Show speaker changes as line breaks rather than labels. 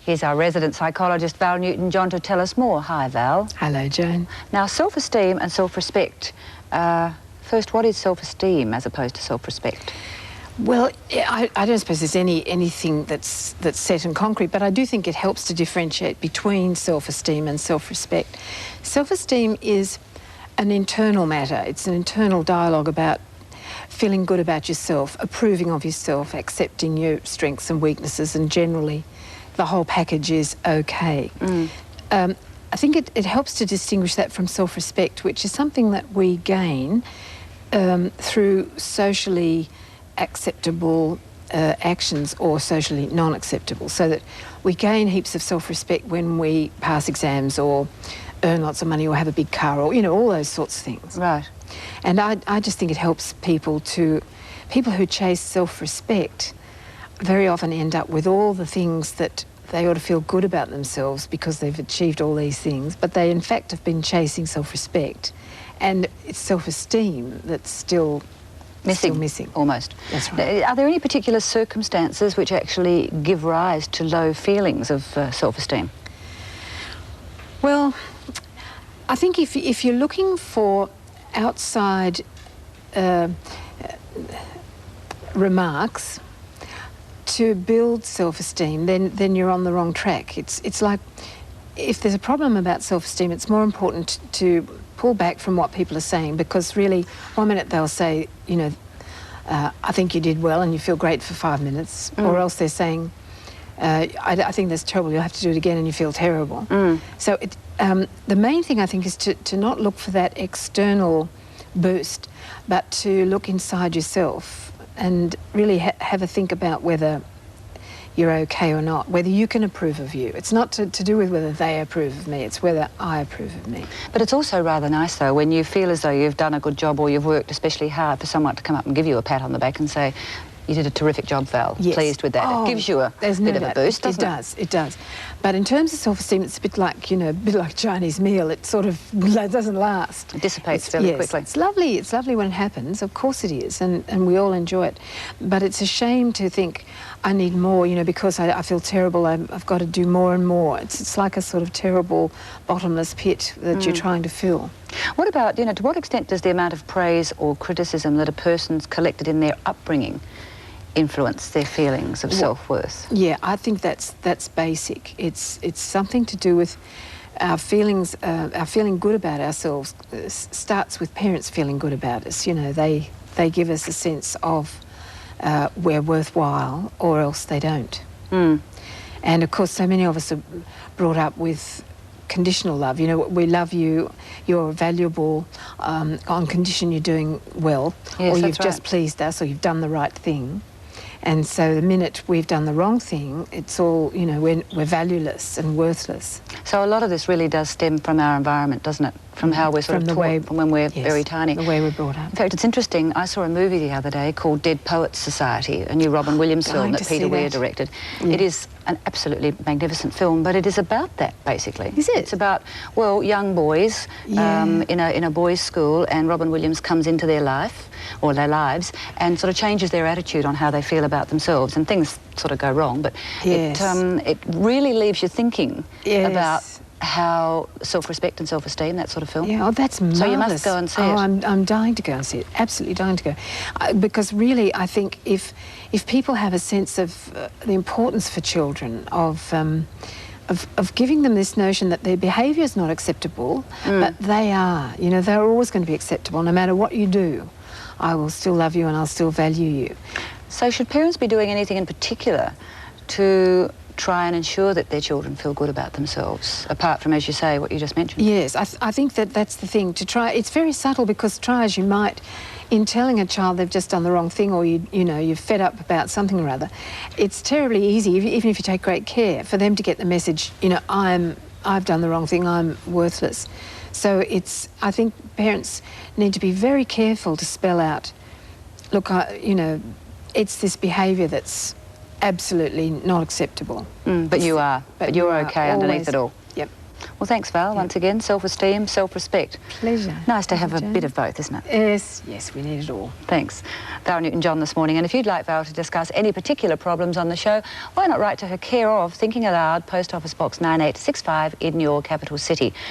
Here's our resident psychologist, Val Newton-John, to tell us more. Hi, Val.
Hello, Joan.
Now, self-esteem and self-respect. First, what is self-esteem as opposed to self-respect?
Well, I don't suppose there's anything that's set in concrete, but I do think it helps to differentiate between self-esteem and self-respect. Self-esteem is an internal matter. It's an internal dialogue about feeling good about yourself, approving of yourself, accepting your strengths and weaknesses, and generally the whole package is okay. I think it helps to distinguish that from self-respect, which is something that we gain through socially acceptable actions or socially non-acceptable, so that we gain heaps of self-respect when we pass exams or earn lots of money or have a big car or, you know, all those sorts of things.
Right.
And I just think it helps people who chase self-respect very often end up with all the things that they ought to feel good about themselves because they've achieved all these things, but they in fact have been chasing self-respect, and it's self-esteem that's still missing.
Almost.
That's right.
Are there any particular circumstances which actually give rise to low feelings of self-esteem?
Well, I think if you're looking for outside remarks to build self-esteem, then you're on the wrong track. It's like, if there's a problem about self-esteem, it's more important to pull back from what people are saying, because really, one minute they'll say, you know, I think you did well and you feel great for 5 minutes, or else they're saying, I think that's terrible, you'll have to do it again and you feel terrible. So the main thing, I think, is to not look for that external boost, but to look inside yourself and really have a think about whether you're okay or not, whether you can approve of you. It's not to do with whether they approve of me, it's whether I approve of me.
But it's also rather nice, though, when you feel as though you've done a good job or you've worked especially hard, for someone to come up and give you a pat on the back and say, you did a terrific job, Val.
Yes.
Pleased with that.
Oh,
it gives you a bit of a boost, doesn't it?
It does. But in terms of self-esteem, it's a bit like, you know, a bit like a Chinese meal. It sort of doesn't last.
It dissipates fairly quickly.
It's lovely. It's lovely when it happens. Of course it is, and we all enjoy it. But it's a shame to think, I need more, you know, because I feel terrible, I've got to do more and more. It's like a sort of terrible bottomless pit that you're trying to fill.
What about, you know, to what extent does the amount of praise or criticism that a person's collected in their upbringing influence their feelings of self-worth?
Yeah, I think that's basic. It's something to do with our feelings, our feeling good about ourselves starts with parents feeling good about us. You know, they give us a sense of we're worthwhile, or else they don't. And of course, so many of us are brought up with conditional love. You know, we love you, you're valuable, on condition you're doing well,
yes,
or you've just pleased us, or you've done the right thing. And so the minute we've done the wrong thing, it's all, you know, we're valueless and worthless.
So a lot of this really does stem from our environment, doesn't it? From how we're sort of taught from when we're very tiny.
The way we're brought up.
In fact, it's interesting, I saw a movie the other day called Dead Poets Society, a new Robin Williams film that Peter Weir directed. It is an absolutely magnificent film, but it is about that, basically.
Is it?
It's about, well, young boys in a boys' school, and Robin Williams comes into their life, or their lives, and sort of changes their attitude on how they feel about themselves, and things sort of go wrong, but it really leaves you thinking about how self-respect and self-esteem, that sort of film.
Yeah, oh, that's marvellous.
So you must go and see it.
Oh, I'm dying to go and see it, absolutely dying to go. Because really, I think if people have a sense of the importance for children of giving them this notion that their behaviour is not acceptable, but they are, you know, they're always going to be acceptable no matter what you do. I will still love you and I'll still value you.
So should parents be doing anything in particular to try and ensure that their children feel good about themselves, apart from, as you say, what you just mentioned?
Yes, I think that's the thing, to try. It's very subtle, because try as you might, in telling a child they've just done the wrong thing, or you know, you're fed up about something or other, it's terribly easy, even if you take great care, for them to get the message, you know, I've done the wrong thing, I'm worthless. So I think parents need to be very careful to spell out, look, you know, it's this behaviour that's absolutely not acceptable.
But you are. But you're okay underneath it all.
Yep.
Well, thanks, Val, once again. Self-esteem, self-respect.
Pleasure.
Nice to have a
Joan.
bit of both, isn't it?
Yes, we need it all.
Thanks. Val Newton-John this morning. And if you'd like Val to discuss any particular problems on the show, why not write to her care of Thinking Aloud, Post Office Box 9865 in your capital city.